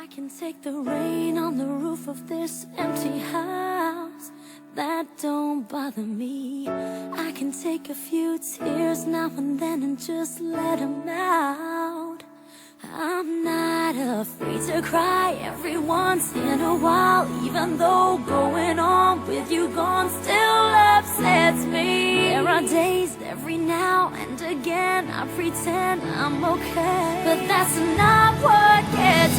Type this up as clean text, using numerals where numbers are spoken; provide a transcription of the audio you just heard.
can take the rain on the roof of this empty house. That don't bother me. I can take a few tears now and then and just let them out. I'm not afraid to cry every once in a while, even though going on with you gone still upsets me. There are days every now and again I pretend I'm okay, but that's not what gets